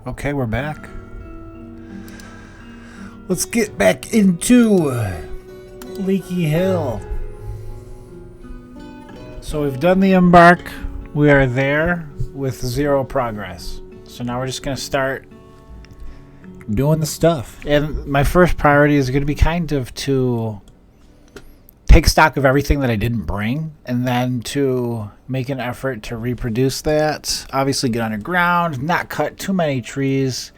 Okay, we're back. Let's get back into Leaky Hill. So we've done the embark. We are there with 0 progress. So now we're just going to start doing the stuff. And my first priority is going to be kind of to take stock of everything that I didn't bring and then to make an effort to reproduce that. Obviously get underground, not cut too many trees.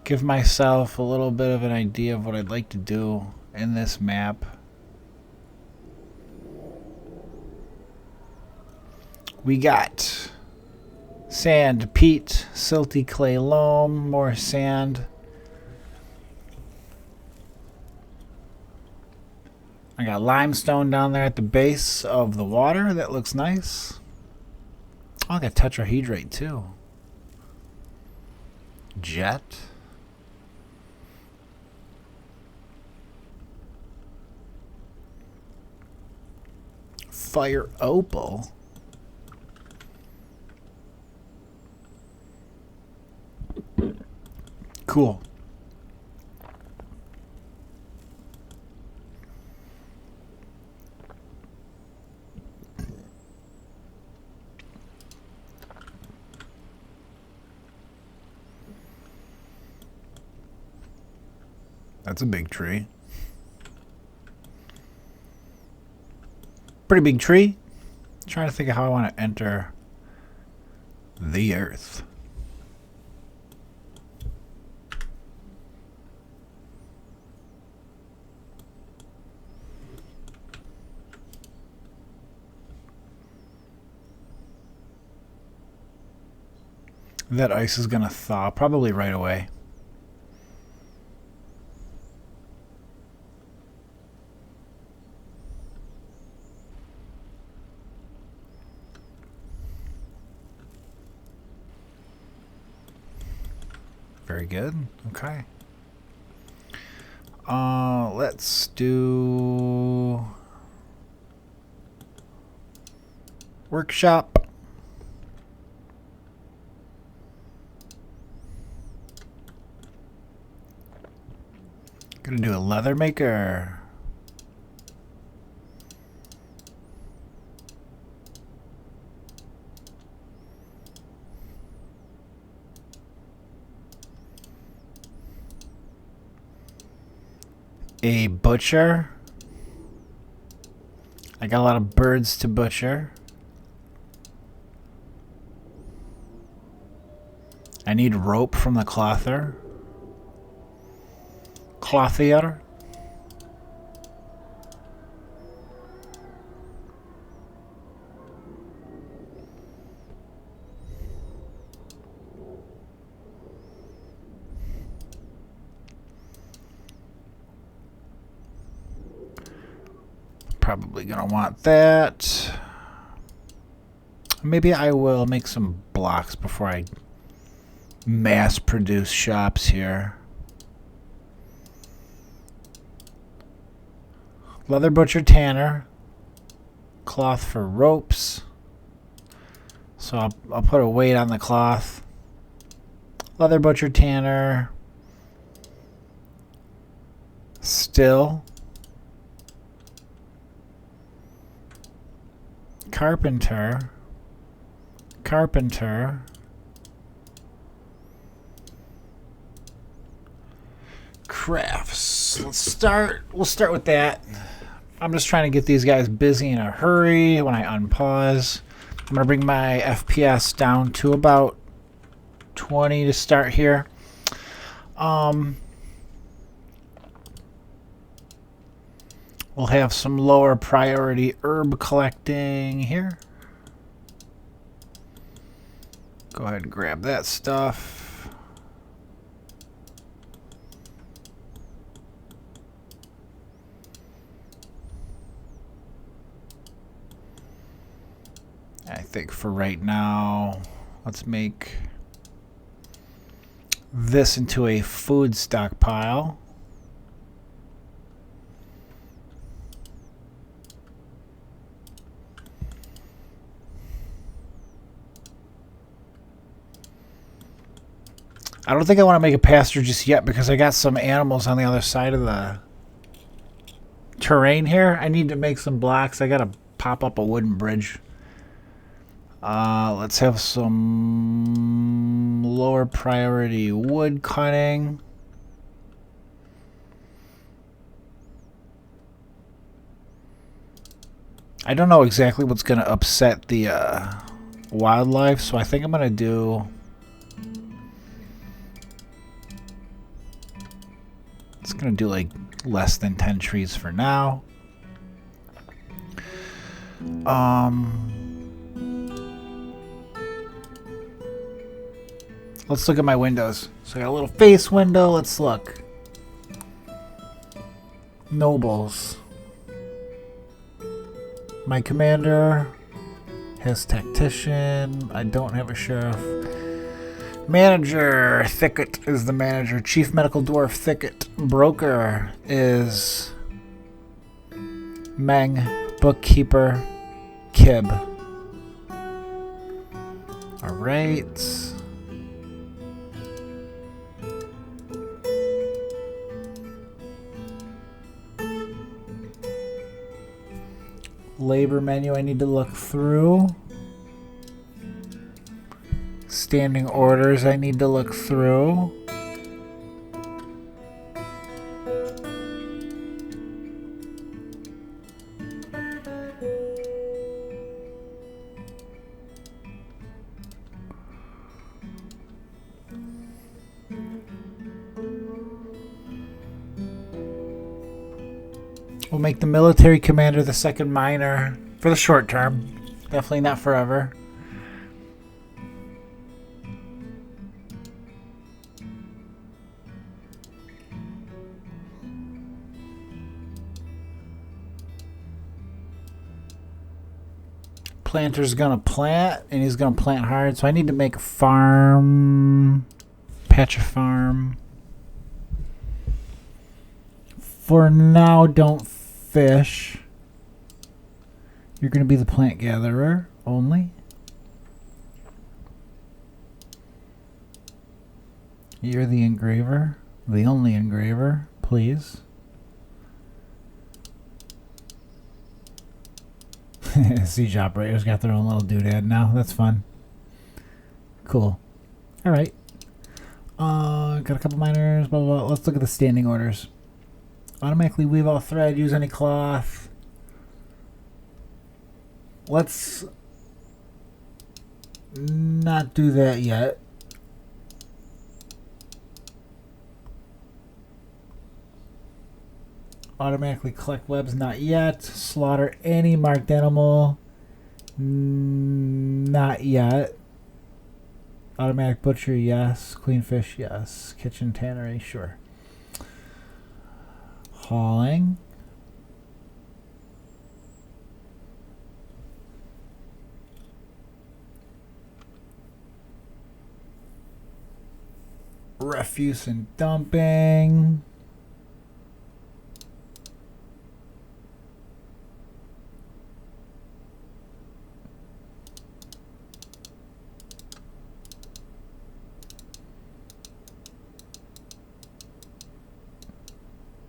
Give myself a little bit of an idea of what I'd like to do in this map. We got sand, peat, silty clay loam, more sand. I got limestone down there at the base of the water. That looks nice. Oh, I got tetrahedrite too. Jet. Fire opal. Cool. That's a big tree. Pretty big tree. Trying to think of how I want to enter the earth. That ice is going to thaw probably right away. Very good. Okay. Let's do workshop. Gonna do a leather maker. A butcher. I got a lot of birds to butcher. I need rope from the clothier. Probably gonna want that. Maybe I will make some blocks before I mass produce shops here. Leather butcher tanner. Cloth for ropes. So I'll put a weight on the cloth. Leather butcher tanner. Still. Carpenter. Crafts. We'll start with that. I'm just trying to get these guys busy in a hurry when I unpause. I'm going to bring my FPS down to about 20 to start here. We'll have some lower priority herb collecting here. Go ahead and grab that stuff. I think for right now, let's make this into a food stockpile. I don't think I want to make a pasture just yet because I got some animals on the other side of the terrain here. I need to make some blocks. I got to pop up a wooden bridge. Let's have some lower priority wood cutting. I don't know exactly what's going to upset the wildlife, so I think I'm going to do... It's going to do like less than 10 trees for now. Let's look at my windows. So I got a little face window. Let's look. Nobles. My commander has tactician. I don't have a sheriff. Manager. Thicket is the manager. Chief medical dwarf Thicket. Broker is Meng. Bookkeeper Kib. Alright. Labor menu I need to look through. Standing orders I need to look through. We'll make the military commander the second miner for the short term. Definitely not forever. Planter's gonna plant, and he's gonna plant hard, so I need to make a farm. Patch a farm. For now, don't fish. You're going to be the plant gatherer only. You're the engraver. The only engraver, please. Siege operators got their own little doodad now. That's fun. Cool. Alright. Got a couple miners. Blah, blah, blah. Let's look at the standing orders. Automatically weave all thread, use any cloth. Let's not do that yet. Automatically collect webs, not yet. Slaughter any marked animal, not yet. Automatic butcher, yes. Clean fish, yes. Kitchen tannery, sure. Hauling. Refuse and dumping.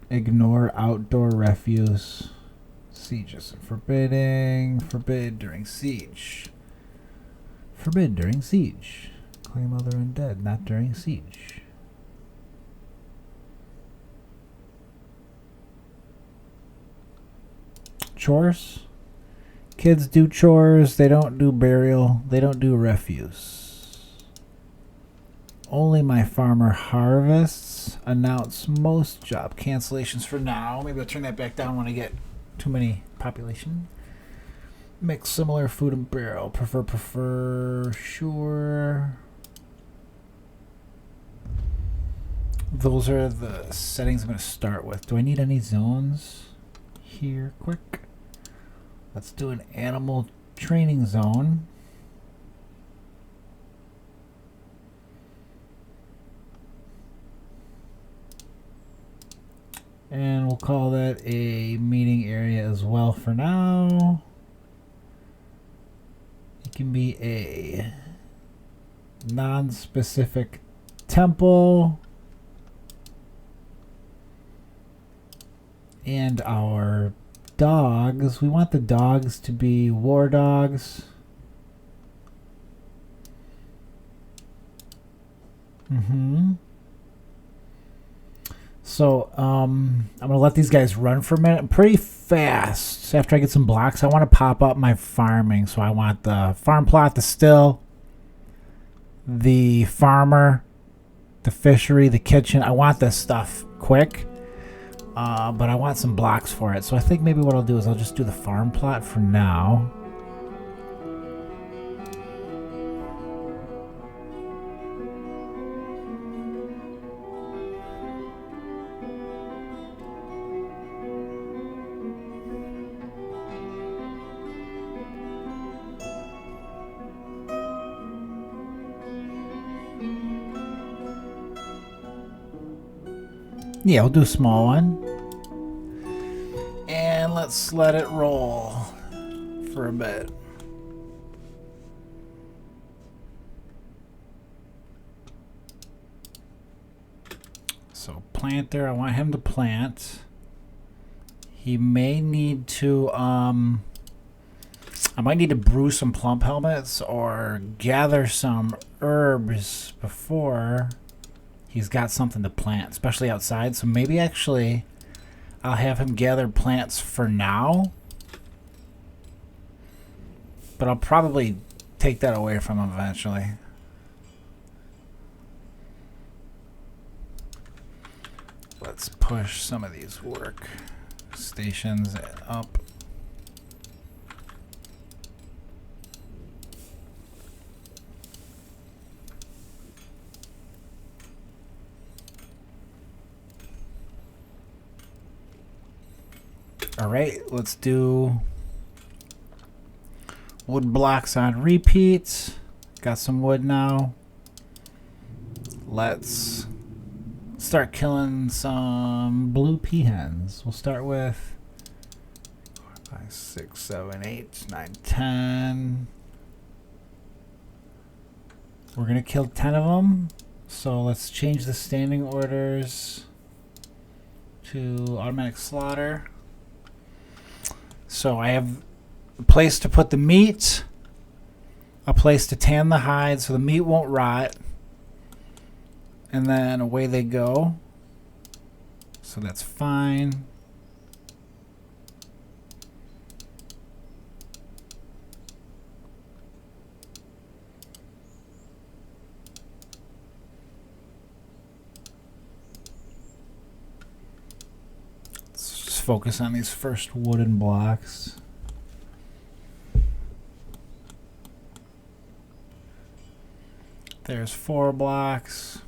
Ignore outdoor refuse. Sieges and forbidding. Forbid during siege. Forbid during siege. Claim other undead, not during siege. Chores. Kids do chores. They don't do burial. They don't do refuse. Only my farmer harvests. Announce most job cancellations for now. Maybe I'll turn that back down when I get too many population. Mix similar food and burial. Prefer, sure. Those are the settings I'm going to start with. Do I need any zones here? Quick. Let's do an animal training zone. And we'll call that a meeting area as well for now. It can be a non-specific temple. And our dogs. We want the dogs to be war dogs. So, I'm going to let these guys run for a minute. Pretty fast. After I get some blocks, I want to pop up my farming. So I want the farm plot, the still, the farmer, the fishery, the kitchen. I want this stuff quick. But I want some blocks for it. So I think maybe what I'll do is I'll just do the farm plot for now. Yeah, we'll do a small one. And let's let it roll for a bit. So planter, I want him to plant. He may need to, I might need to brew some plump helmets or gather some herbs before he's got something to plant, especially outside. So maybe actually I'll have him gather plants for now. But I'll probably take that away from him eventually. Let's push some of these work stations up. All right, let's do wood blocks on repeat. Got some wood now. Let's start killing some blue peahens. We'll start with 4, 5, 6, 7, 8, 9, 10. We're gonna kill 10 of them. So let's change the standing orders to automatic slaughter. So I have a place to put the meat, a place to tan the hide so the meat won't rot, and then away they go. So that's fine. Focus on these first wooden blocks. There's 4 blocks.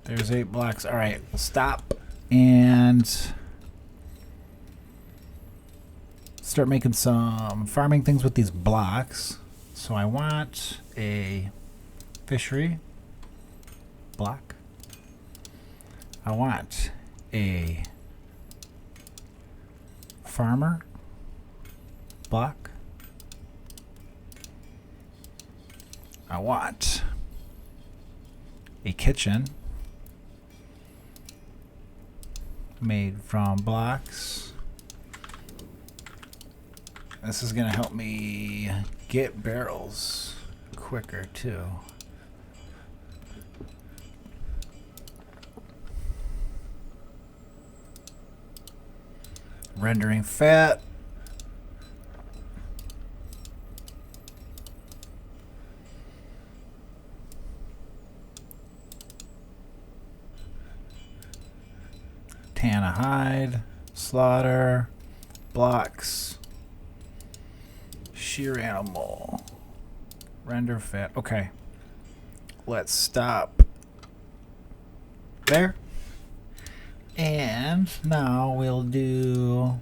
There's 8 blocks. All right, we'll stop and start making some farming things with these blocks. So I want a fishery block. I want a farmer block. I want a kitchen made from blocks. This is going to help me get barrels quicker too. Rendering fat. Tan a hide. Slaughter. Blocks. Shear animal. Render fat. Okay. Let's stop there. And now we'll do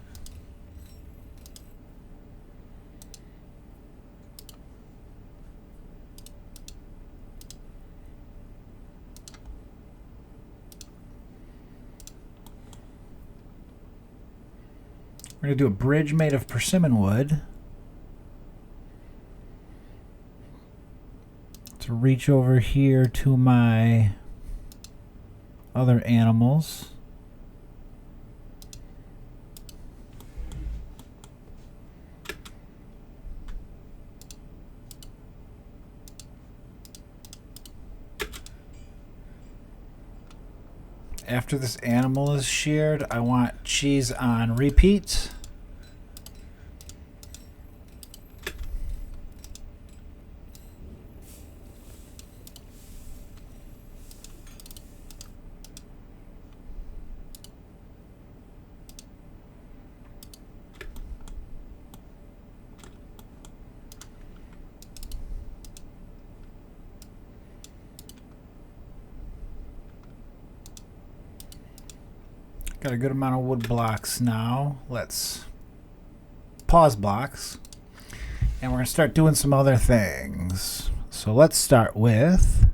we're going to do a bridge made of persimmon wood. to reach over here to my other animals. After this animal is sheared, I want cheese on repeat. Got a good amount of wood blocks now. Let's pause blocks. And we're going to start doing some other things. So let's start with...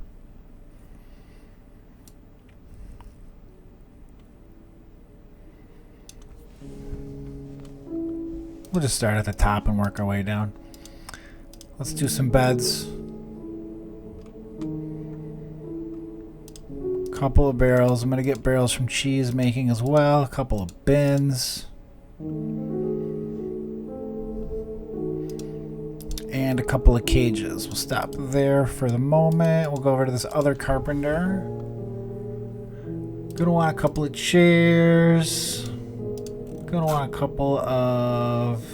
we'll just start at the top and work our way down. Let's do some beds. Couple of barrels. I'm going to get barrels from cheese making as well. A couple of bins. And a couple of cages. We'll stop there for the moment. We'll go over to this other carpenter. Gonna want a couple of chairs. Gonna want a couple of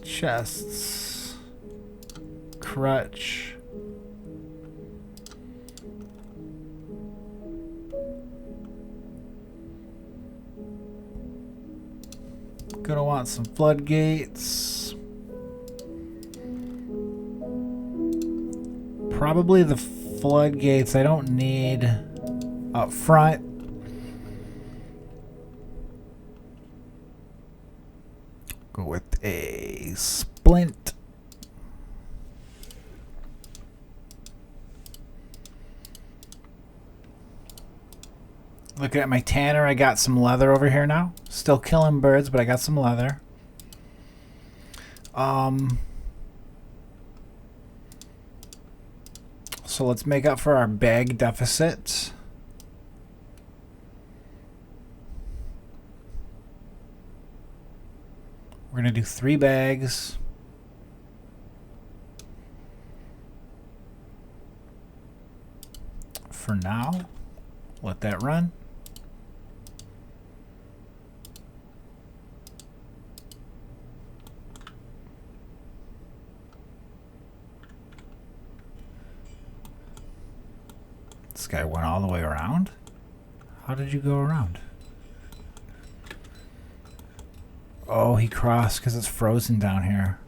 chests. Crutch. Gonna want some floodgates. Probably the floodgates I don't need up front. Go with a splint. Looking at my tanner, I got some leather over here now. Still killing birds, but I got some leather. So let's make up for our bag deficit. We're going to do 3 bags. For now, let that run. This guy went all the way around? How did you go around? Oh, he crossed because it's frozen down here.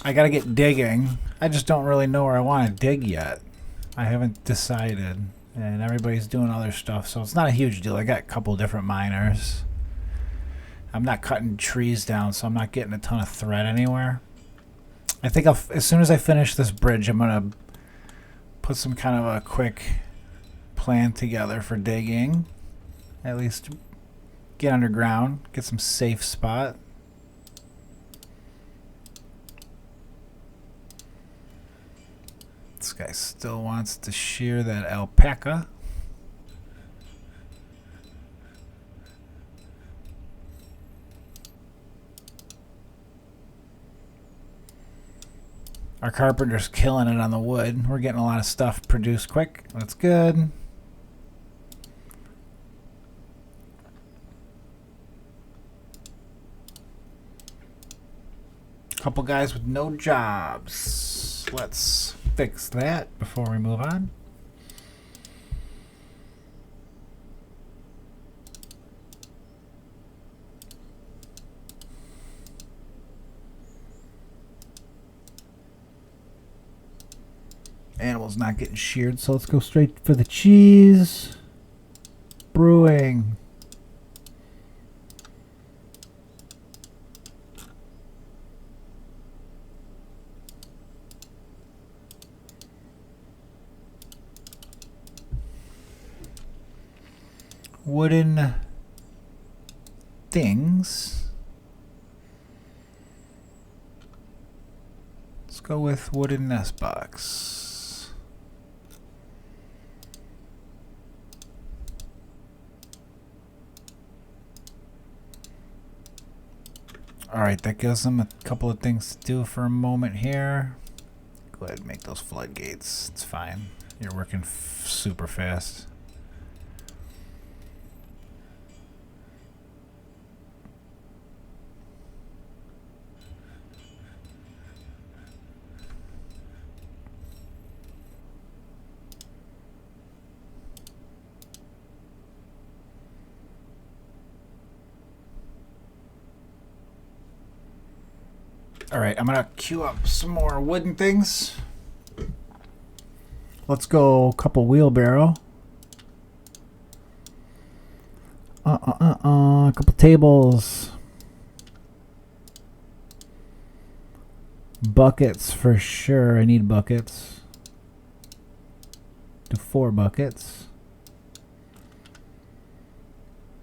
I gotta get digging. I just don't really know where I want to dig yet. I haven't decided. And everybody's doing other stuff, so it's not a huge deal. I got a couple different miners. I'm not cutting trees down, so I'm not getting a ton of thread anywhere. I think as soon as I finish this bridge, I'm going to put some kind of a quick plan together for digging. At least get underground, get some safe spot. This guy still wants to shear that alpaca. Our carpenter's killing it on the wood. We're getting a lot of stuff produced quick. That's good. Couple guys with no jobs. Let's fix that before we move on. Animal's not getting sheared, so let's go straight for the cheese. Brewing. Wooden things. Let's go with wooden nest box. Alright, that gives them a couple of things to do for a moment here. Go ahead and make those floodgates. It's fine. You're working super fast. Alright, I'm gonna queue up some more wooden things. Let's go a couple wheelbarrow. A couple tables. Buckets for sure. I need buckets. Do 4 buckets.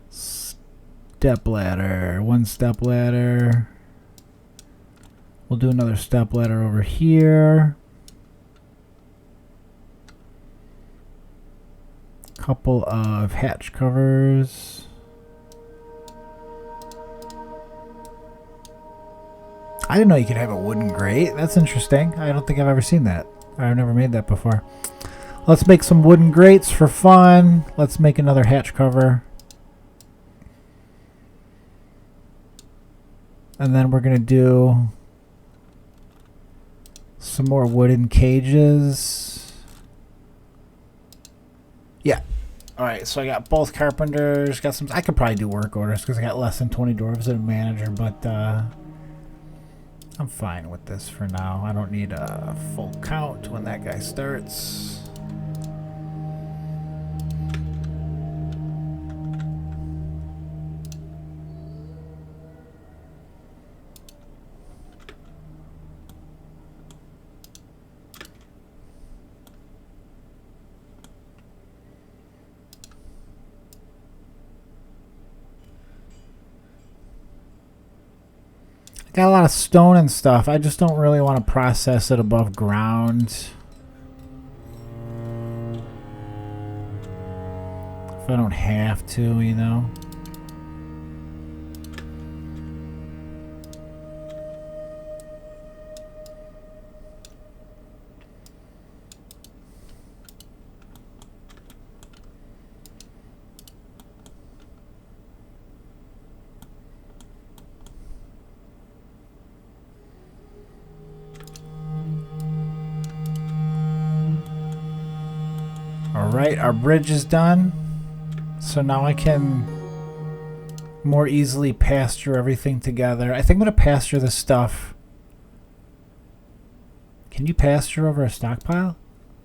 Step ladder. 1 step ladder. We'll do another step ladder over here. Couple of hatch covers. I didn't know you could have a wooden grate. That's interesting. I don't think I've ever seen that. I've never made that before. Let's make some wooden grates for fun. Let's make another hatch cover. And then we're going to do some more wooden cages. Yeah. Alright, so I got both carpenters. Got some. I could probably do work orders because I got less than 20 dwarves and a manager, but I'm fine with this for now. I don't need a full count when that guy starts. Got a lot of stone and stuff. I just don't really want to process it above ground. If I don't have to, you know. Alright, our bridge is done. So now I can more easily pasture everything together. I think I'm going to pasture this stuff. Can you pasture over a stockpile?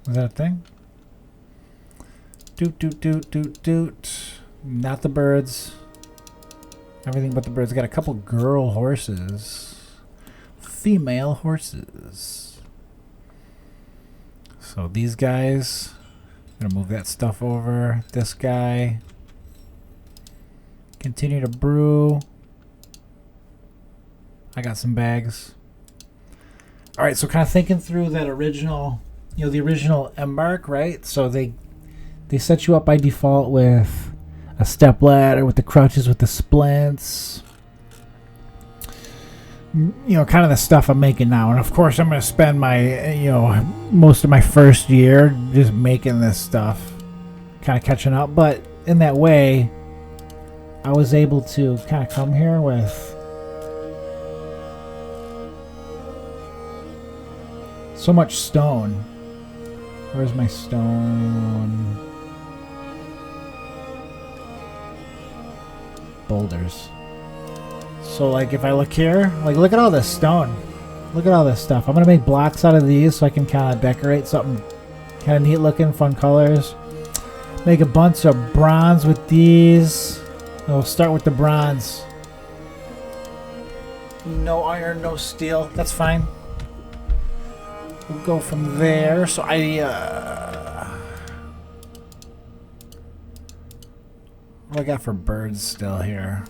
Is that a thing? Doot, doot, doot, doot, doot. Not the birds. Everything but the birds. Got a couple girl horses. Female horses. So these guys... I'm gonna move that stuff over. This guy. Continue to brew. I got some bags. Alright, so kind of thinking through that original, you know, the original embark, right? So they set you up by default with a step ladder, with the crutches, with the splints. You know, kind of the stuff I'm making now. And of course I'm going to spend my, you know, most of my first year just making this stuff, kind of catching up. But in that way, I was able to kind of come here with so much stone. Where's my stone? Boulders. So like if I look here, like look at all this stone. Look at all this stuff. I'm going to make blocks out of these so I can kind of decorate something Kind of neat looking, fun colors. Make a bunch of bronze with these. We'll start with the bronze. No iron, no steel. That's fine. We'll go from there. So what do I got for birds still here?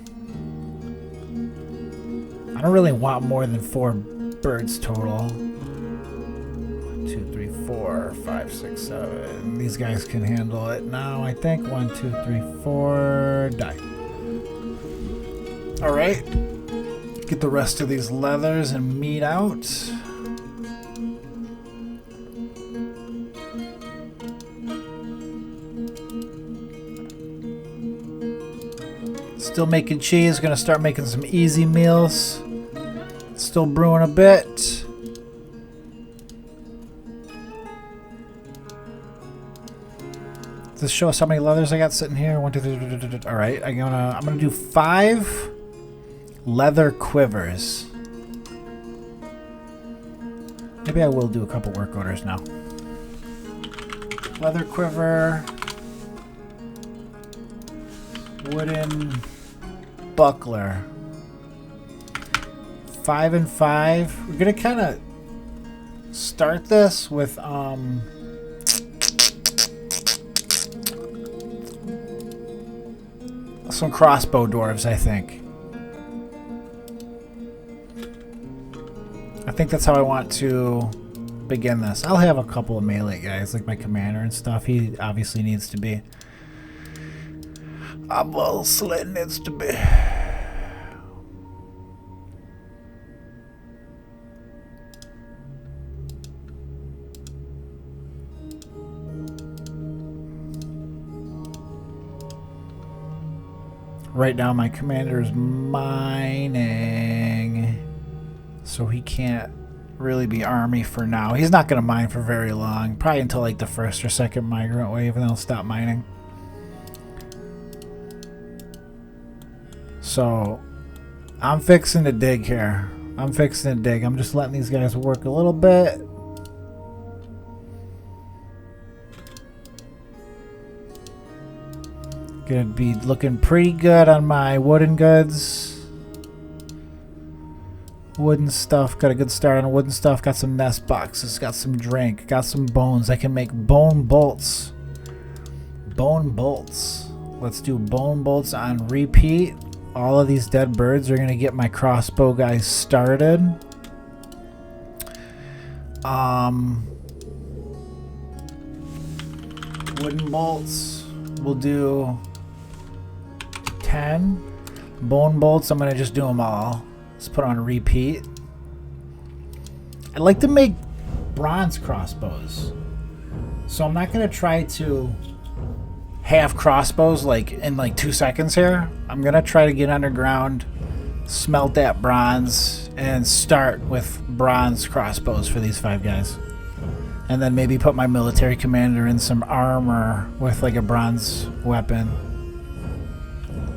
I don't really want more than 4 birds total. 1, 2, 3, 4, 5, 6, 7. These guys can handle it now, I think. 1, 2, 3, 4. Die. Alright. Get the rest of these leathers and meat out. Still making cheese. Gonna start making some easy meals. Still brewing a bit. Does this show us how many leathers I got sitting here? 1, 2, 3. All right, I'm gonna do 5 leather quivers. Maybe I will do a couple work orders now. Leather quiver. Wooden buckler. 5 and 5. We're gonna kind of start this with some crossbow dwarves, I think. I think that's how I want to begin this. I'll have a couple of melee guys, like my commander and stuff. He obviously needs to be. Well, Slit needs to be. Right now my commander's mining, so he can't really be army for now. He's not going to mine for very long, probably until like the first or second migrant wave, and then he'll stop mining. So I'm fixing to dig here. I'm fixing to dig. I'm just letting these guys work a little bit. Gonna be looking pretty good on my wooden goods. Wooden stuff. Got a good start on wooden stuff. Got some nest boxes. Got some drink. Got some bones. I can make bone bolts. Bone bolts. Let's do bone bolts on repeat. All of these dead birds are gonna get my crossbow guys started. Wooden bolts. We'll do 10 bone bolts. I'm gonna just do them all. Let's put on repeat. I'd like to make bronze crossbows, so I'm not gonna try to have crossbows like in like 2 seconds here. I'm gonna try to get underground, smelt that bronze, and start with bronze crossbows for these 5 guys, and then maybe put my military commander in some armor with like a bronze weapon.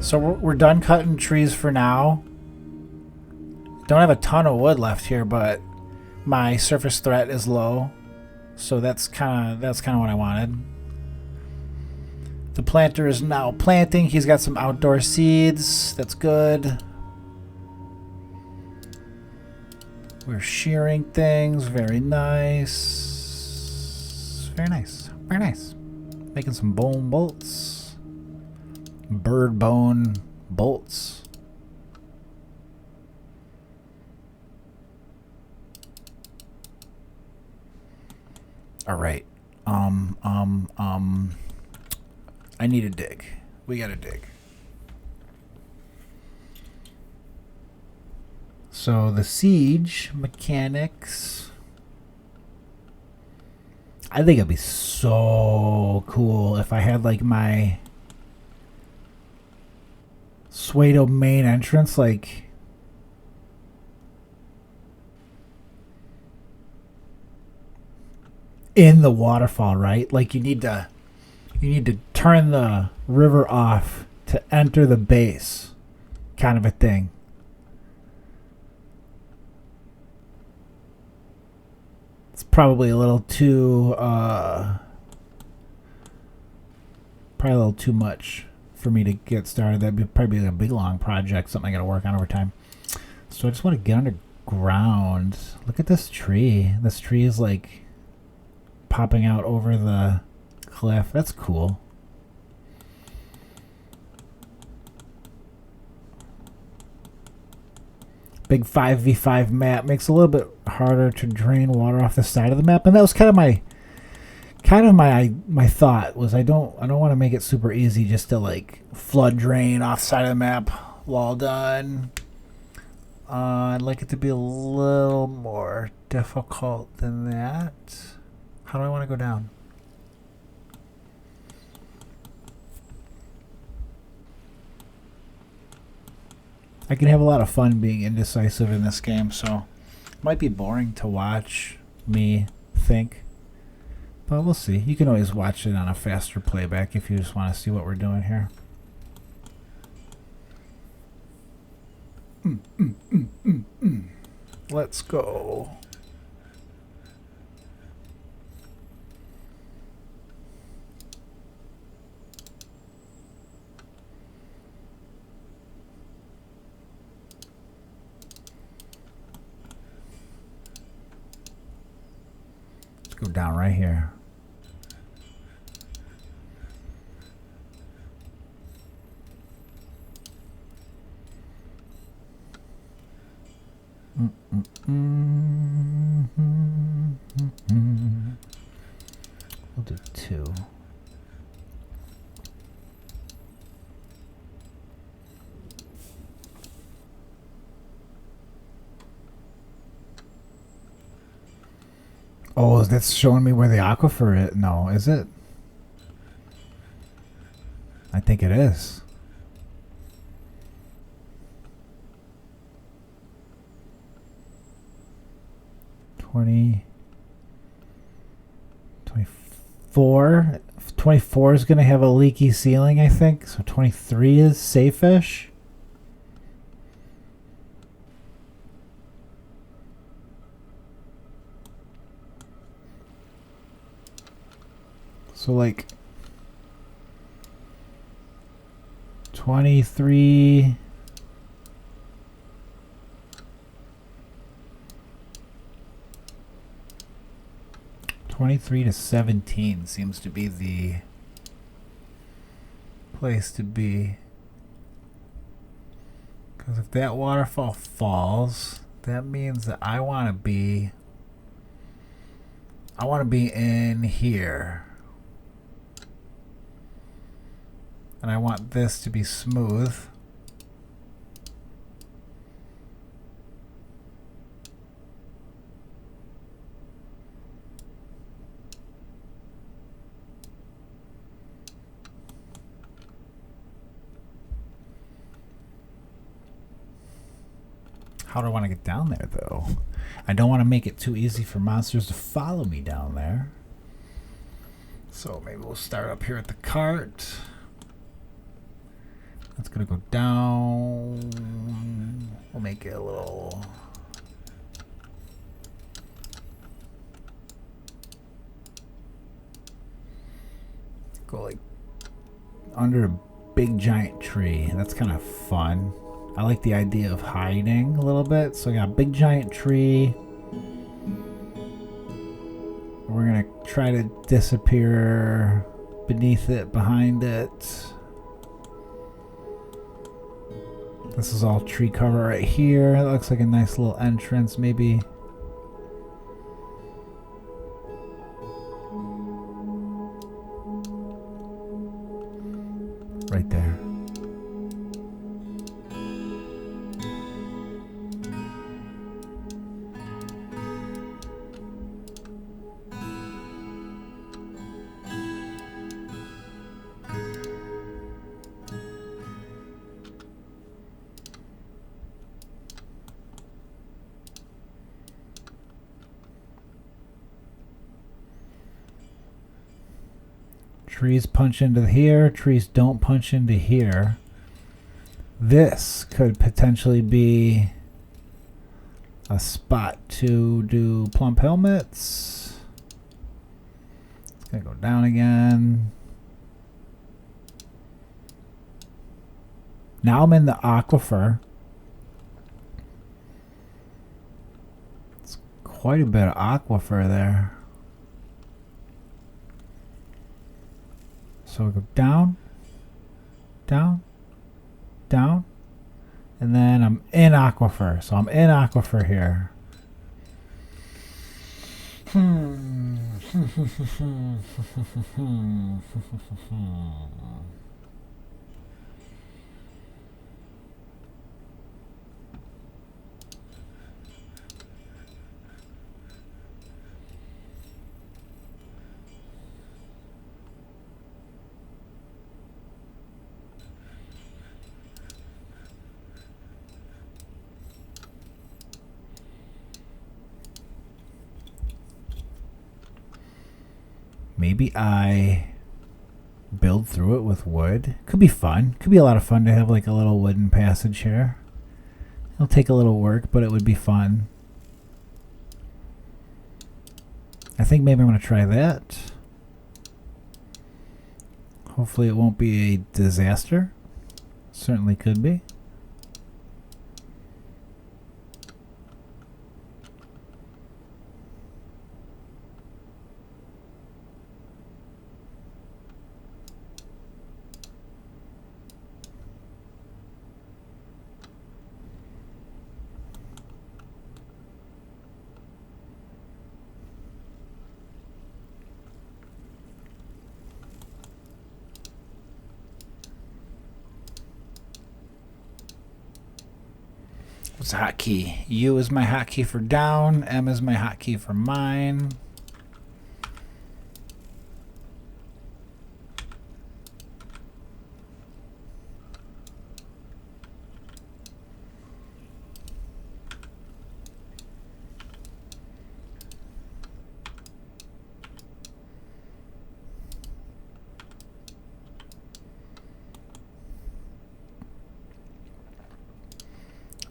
So we're done cutting trees for now. Don't have a ton of wood left here, but my surface threat is low, so that's kind of what I wanted. The planter is now planting. He's got some outdoor seeds. That's good. We're shearing things. Very nice. Very nice. Very nice. Making some bone bolts. Bird bone bolts. All right. I need to dig. We gotta dig. So the siege mechanics. I think it'd be so cool if I had like my Suedo main entrance like in the waterfall, right? Like you need to turn the river off to enter the base, kind of a thing. It's probably a little too Probably a little too much for me to get started. That'd be probably a big long project, something I gotta work on over time. So I just want to get underground. Look at this tree. This tree is like popping out over the cliff. That's cool. Big 5v5 map makes it a little bit harder to drain water off the side of the map, and that was kind of my thought was I don't want to make it super easy just to like flood drain off the side of the map. Well done. I'd like it to be a little more difficult than that. How do I want to go down? I can have a lot of fun being indecisive in this game, so it might be boring to watch me think. But we'll see. You can always watch it on a faster playback if you just want to see what we're doing here. Let's go. Let's go down right here. We'll do 2. Oh, that's showing me where the aquifer is. No, is it? I think it is. $20, $24. 24 is going to have a leaky ceiling, I think. So 23 is safe-ish. So like 23. (23 to 17) seems to be the place to be. Because if that waterfall falls, that means that I want to be in here. And I want this to be smooth. How do I want to get down there, though? I don't want to make it too easy for monsters to follow me down there. So maybe we'll start up here at the cart. That's going to go down. We'll make it a little... Go like under a big giant tree. That's kind of fun. I like the idea of hiding a little bit. So I got a big giant tree. We're going to try to disappear beneath it, behind it. This is all tree cover right here. That looks like a nice little entrance, maybe. Right there. Trees punch into here, trees don't punch into here. This could potentially be a spot to do plump helmets. It's gonna go down again. Now I'm in the aquifer. It's quite a bit of aquifer there. So we go down, down, down, and then I'm in aquifer. So I'm in aquifer here. Maybe I build through it with wood. Could be fun. Could be a lot of fun to have like a little wooden passage here. It'll take a little work, but it would be fun. I think maybe I'm going to try that. Hopefully it won't be a disaster. Certainly could be. What's the hotkey? U is my hotkey for down. M is my hotkey for mine.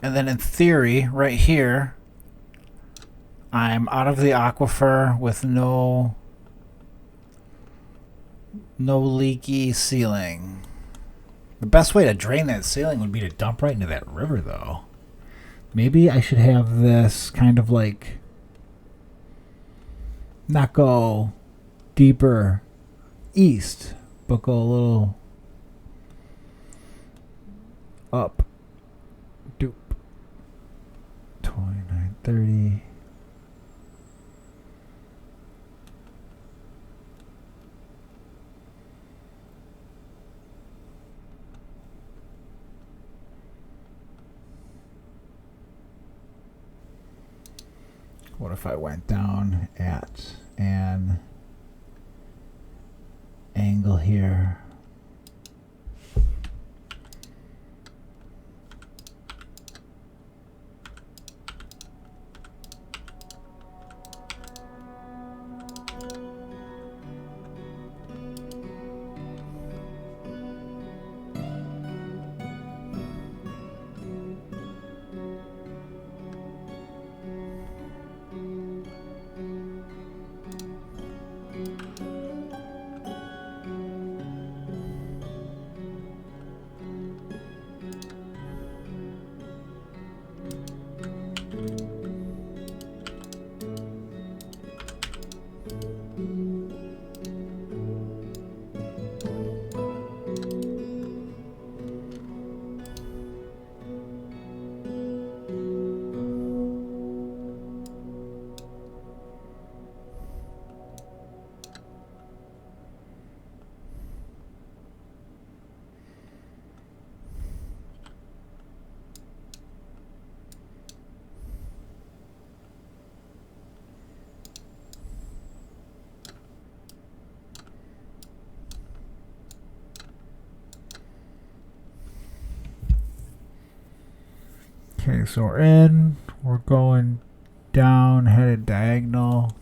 And then in theory, right here, I'm out of the aquifer with no leaky ceiling. The best way to drain that ceiling would be to dump right into that river, though. Maybe I should have this kind of like not go deeper east, but go a little up. 2930. What if I went down at an angle here? Okay, so we're in. We're going down, headed diagonal.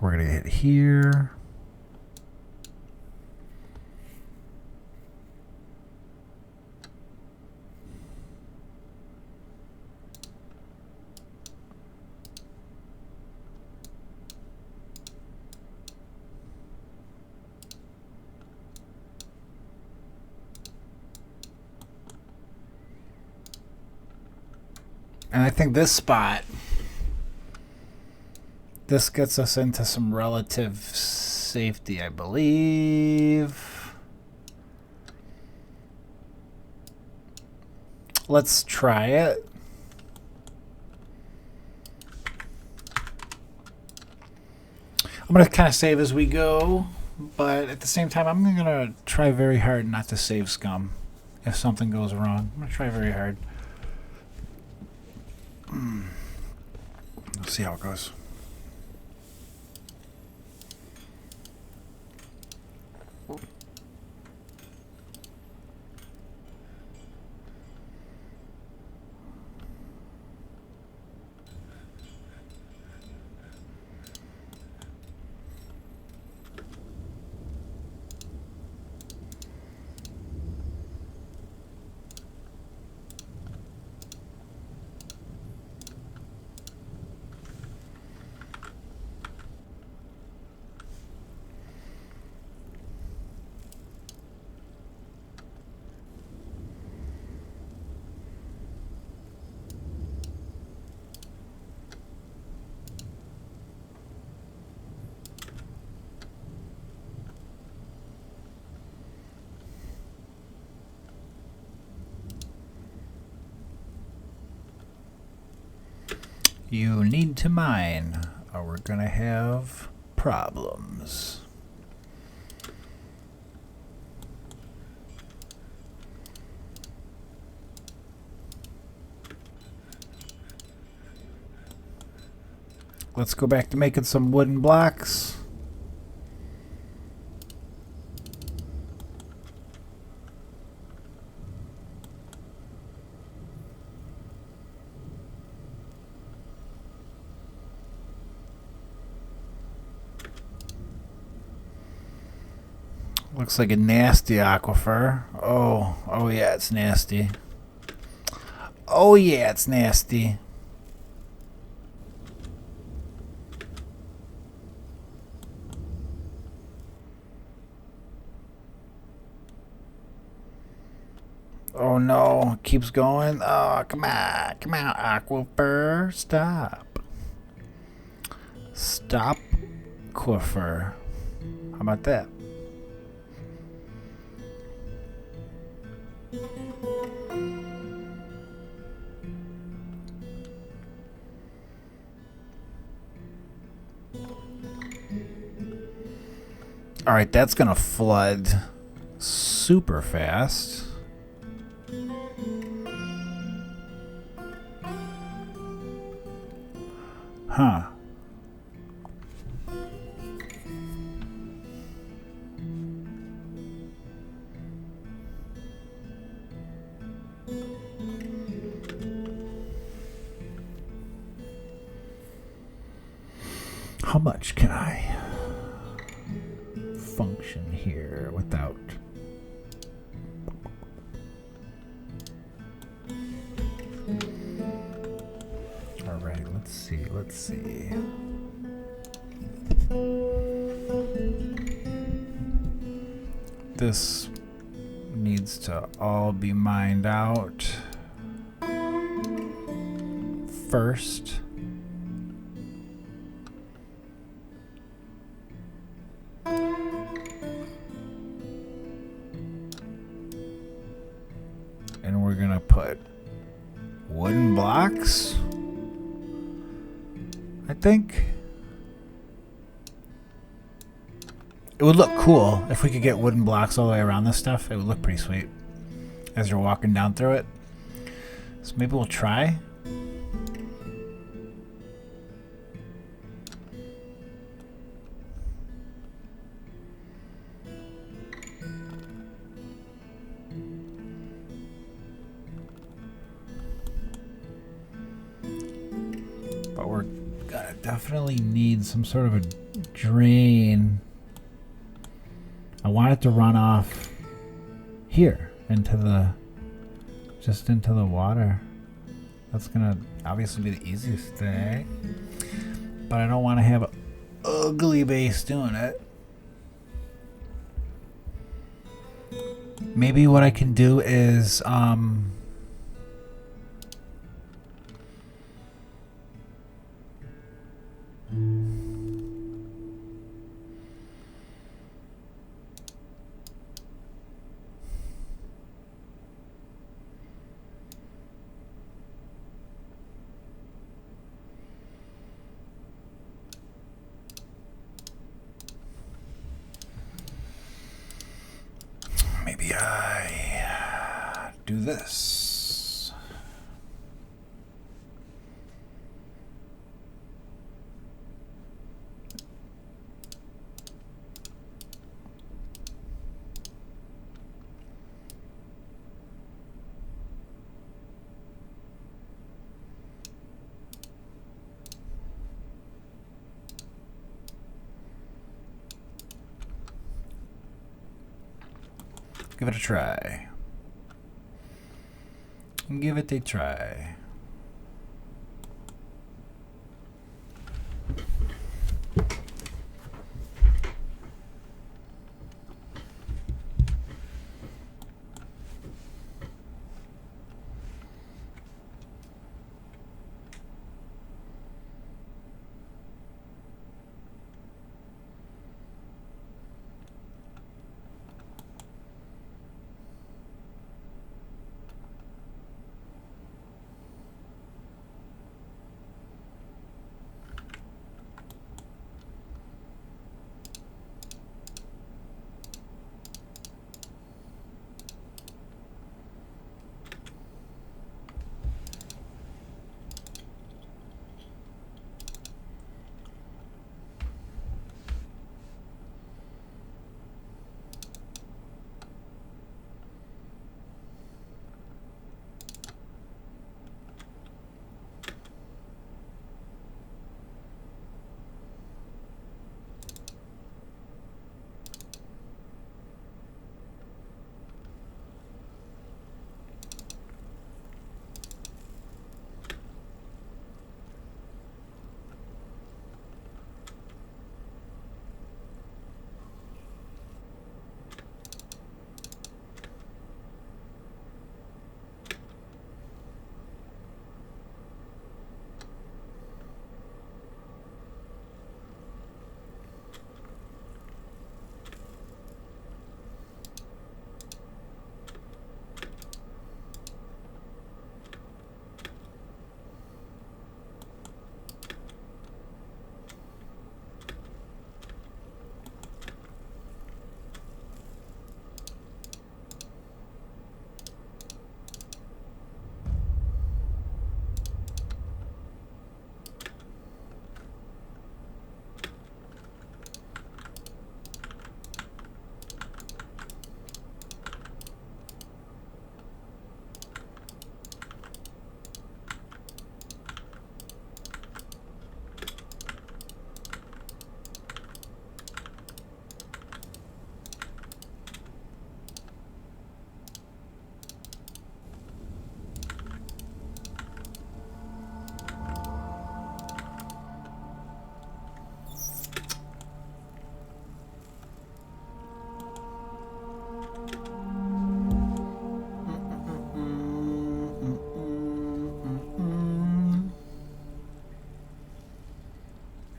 We're going to hit here. And I think this spot, this gets us into some relative safety, I believe. Let's try it. I'm going to kind of save as we go, but at the same time, I'm going to try very hard not to save scum if something goes wrong. I'm going to try very hard. Let's see how it goes. You need to mine, or we're gonna have problems. Let's go back to making some wooden blocks. Looks like a nasty aquifer. Oh yeah, it's nasty. Oh yeah, it's nasty. Oh no, it keeps going. Oh, come on, aquifer, stop. Stop, aquifer. How about that? All right, that's gonna flood super fast. Huh. How much can I function here without? All right, let's see. This needs to all be mined out first. And we're gonna put wooden blocks, I think. It would look cool if we could get wooden blocks all the way around this stuff. It would look pretty sweet as you're walking down through it. So maybe we'll try. But we're gonna definitely need some sort of a drain. I want it to run off here into the water. That's gonna obviously be the easiest thing, but I don't want to have an ugly base doing it. Maybe what I can do is maybe I do this. Give it a try. Give it a try.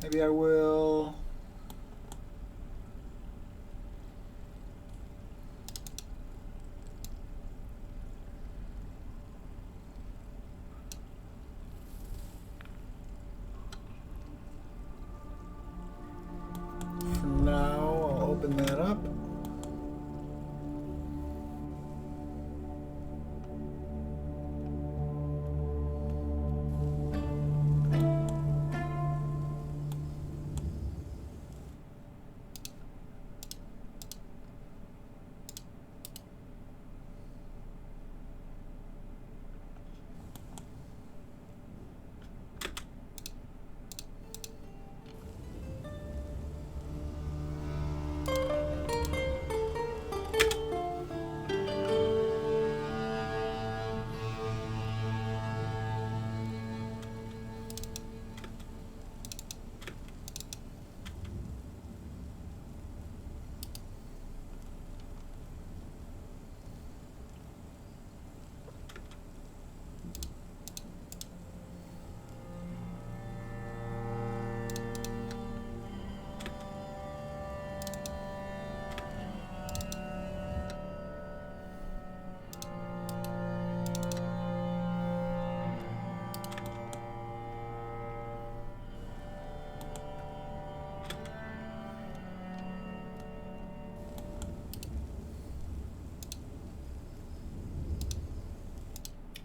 Maybe I will. For now, I'll open that up.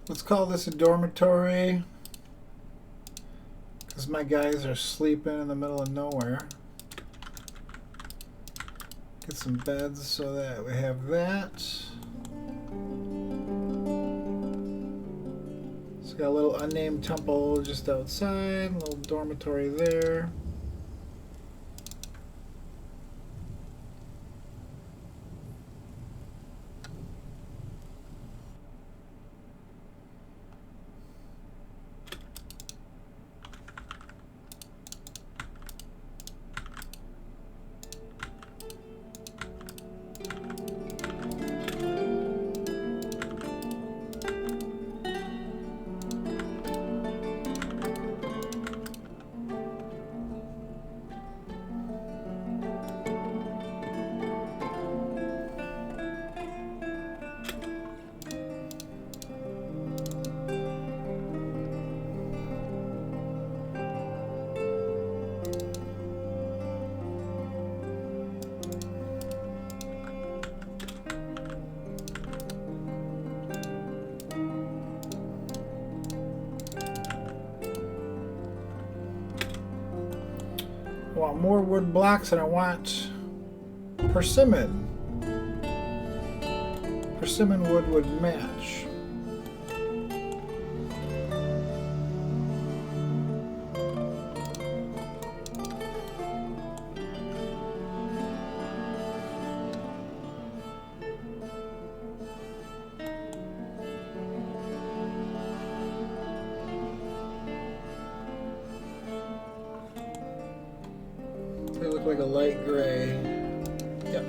Let's call this a dormitory, because my guys are sleeping in the middle of nowhere. Get some beds so that we have that. It's got a little unnamed temple just outside, a little dormitory there. I want more wood blocks and I want persimmon. Persimmon wood would match. They look like a light gray. Yep.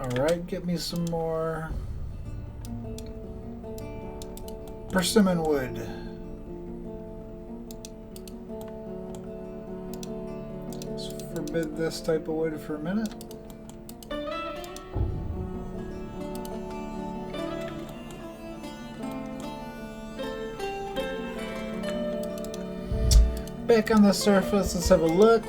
Alright, get me some more persimmon wood. Let's forbid this type of wood for a minute. Back on the surface, let's have a look.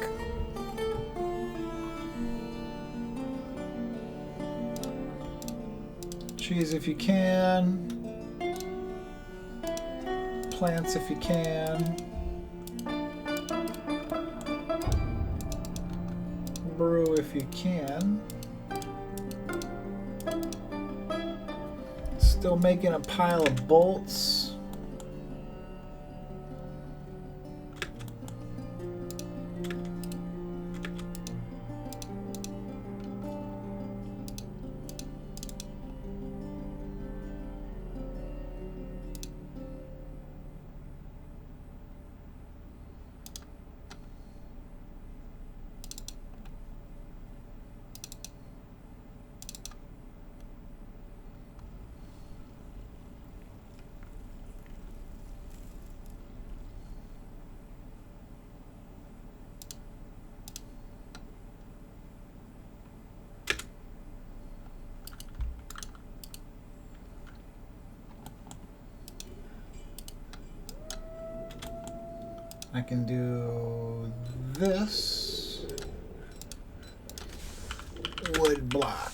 Trees if you can. Plants if you can. Brew if you can. Still making a pile of bolts. I can do this wood block.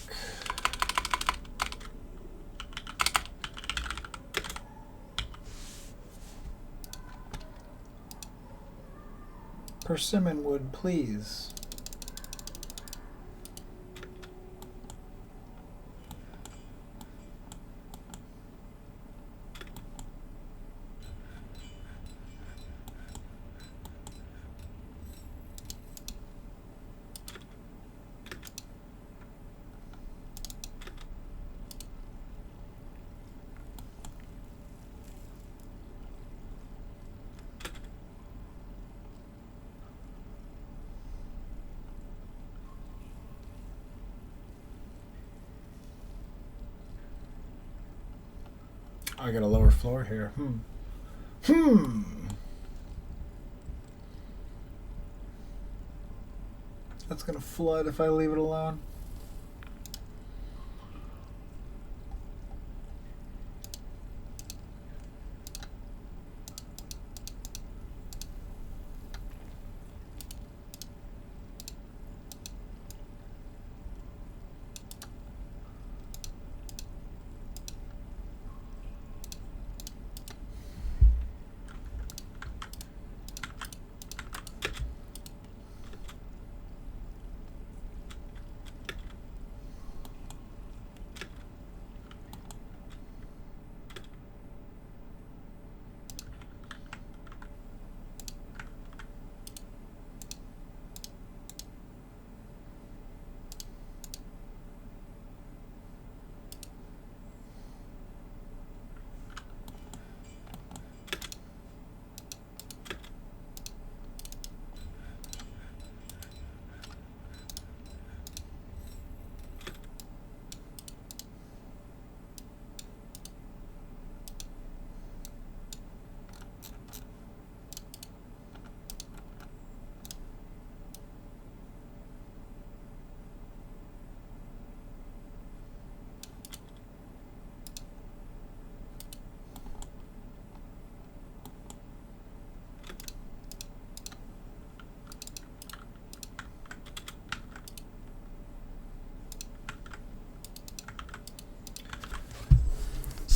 Persimmon wood, please. I got a lower floor here. That's gonna flood if I leave it alone.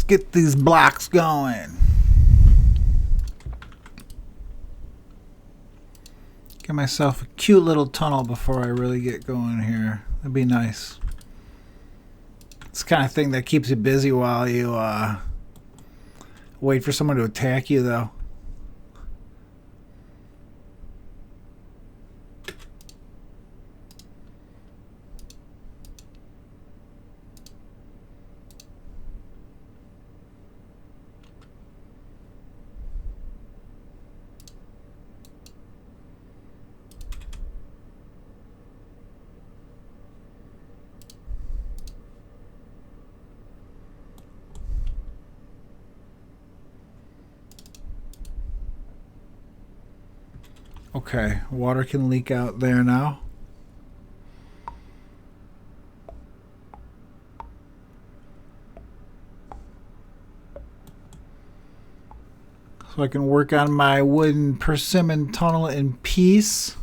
Get these blocks going. Get myself a cute little tunnel before I really get going here. That'd be nice. It's the kind of thing that keeps you busy while you wait for someone to attack you, though. Okay, water can leak out there now. So I can work on my wooden persimmon tunnel in peace.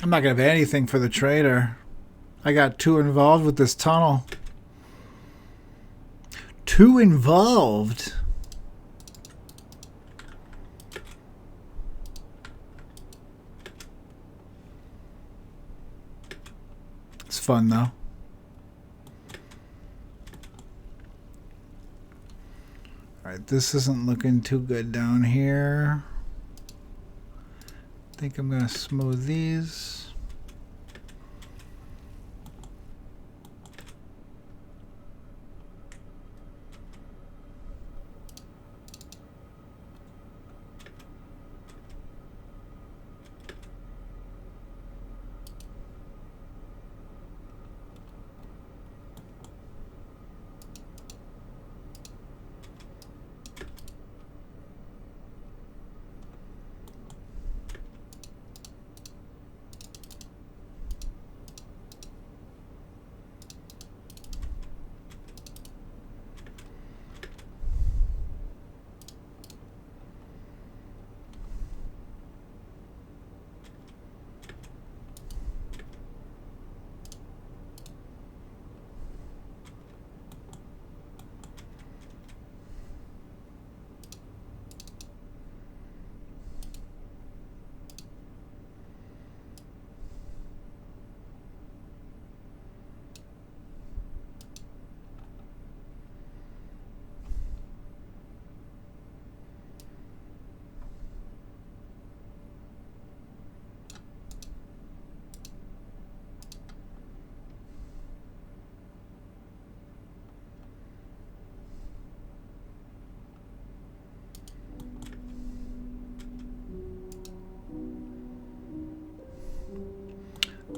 I'm not going to have anything for the trader. I got too involved with this tunnel. Too involved? It's fun, though. Alright, this isn't looking too good down here. I think I'm going to smooth these.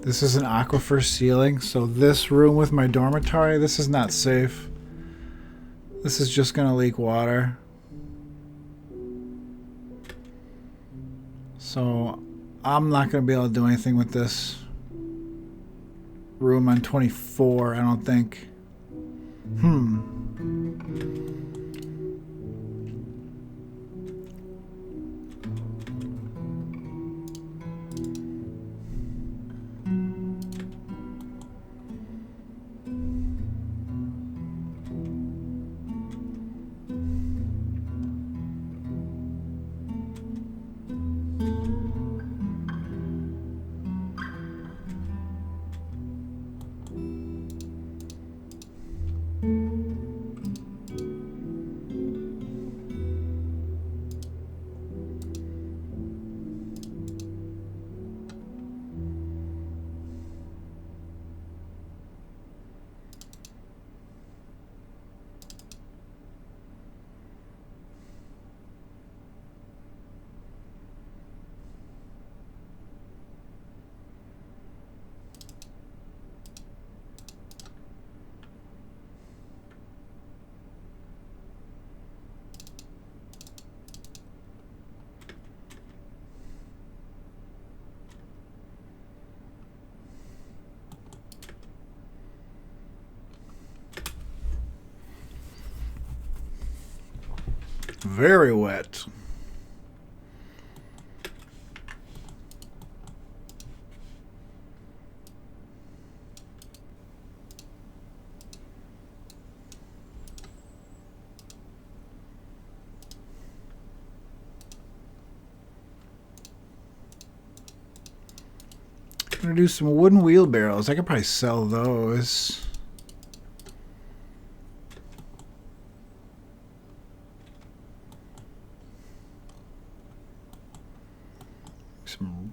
This is an Aquifer ceiling, so this room with my dormitory, this is not safe. This is just gonna leak water. So I'm not gonna be able to do anything with this room on 24, I don't think. Very wet. I'm gonna do some wooden wheelbarrows. I could probably sell those. Some.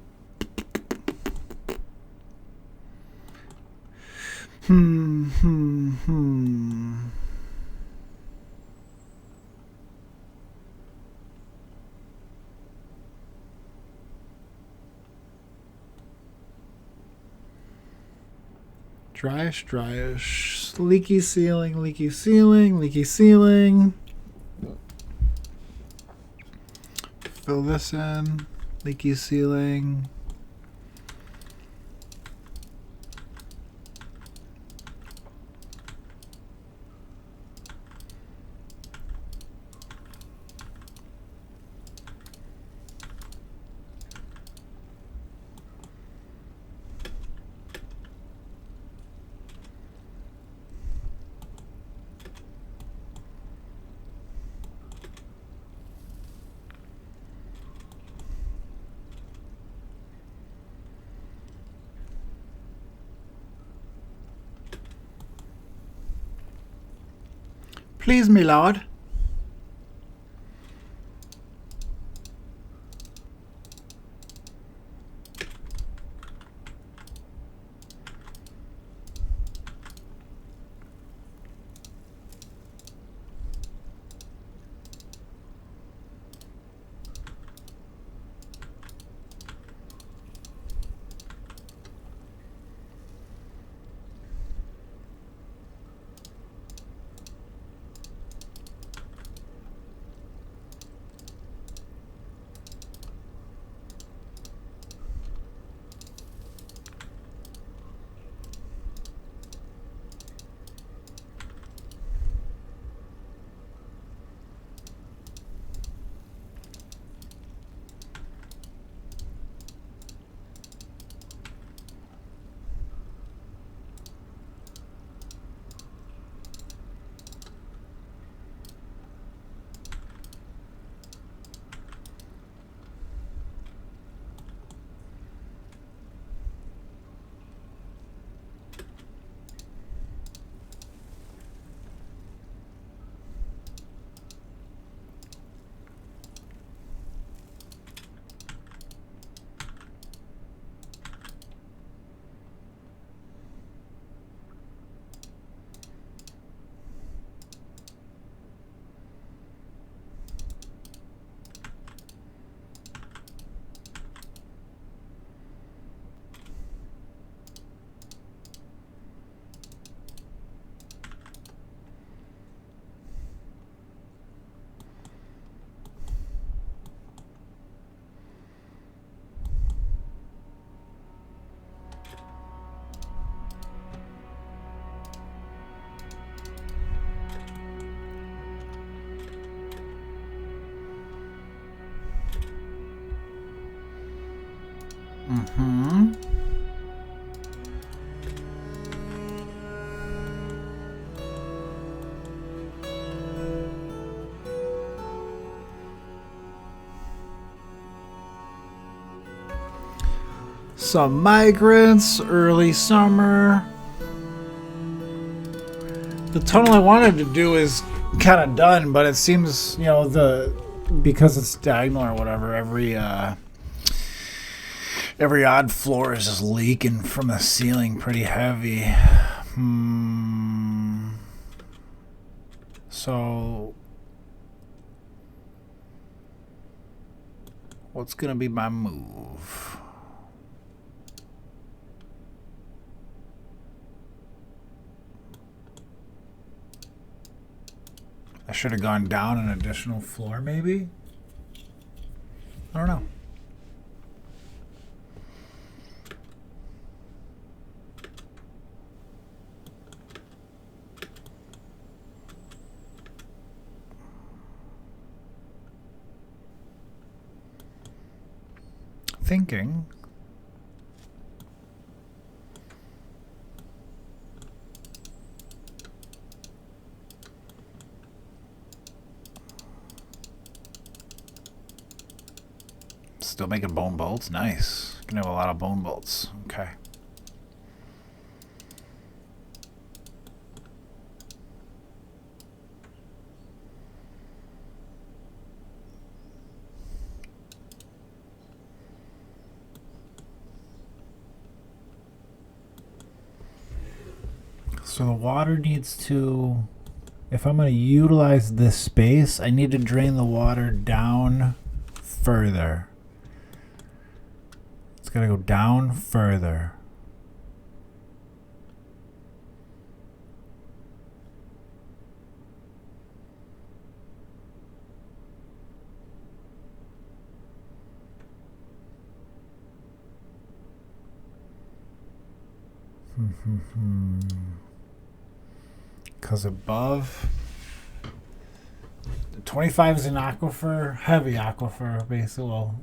Dryish, dryish. Leaky ceiling, leaky ceiling, leaky ceiling. Fill this in. Leaky ceiling. Please, me lord. Mm-hmm. Some migrants, early summer. The tunnel I wanted to do is kind of done, but it seems, you know, because it's diagonal or whatever, every odd floor is just leaking from the ceiling pretty heavy. So what's gonna be my move? I should have gone down an additional floor, maybe? I don't know. Thinking. Still making bone bolts? Nice. Gonna have a lot of bone bolts. Okay. So the water needs to, if I'm going to utilize this space, I need to drain the water down further. It's got to go down further. Because above, 25 is an aquifer, heavy aquifer, basically, well,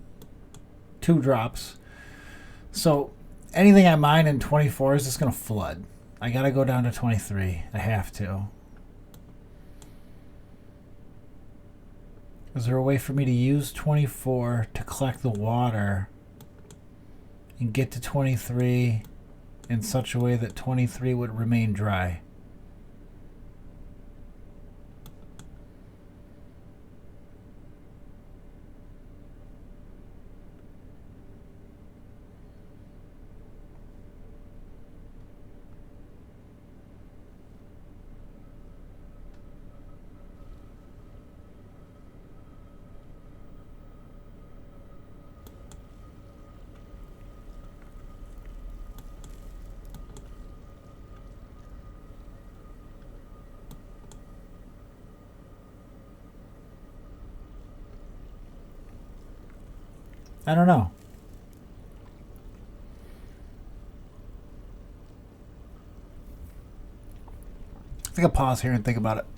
2 drops. So anything I mine in 24 is just going to flood. I got to go down to 23. I have to. Is there a way for me to use 24 to collect the water and get to 23 in such a way that 23 would remain dry? I don't know. I think I'll pause here and think about it.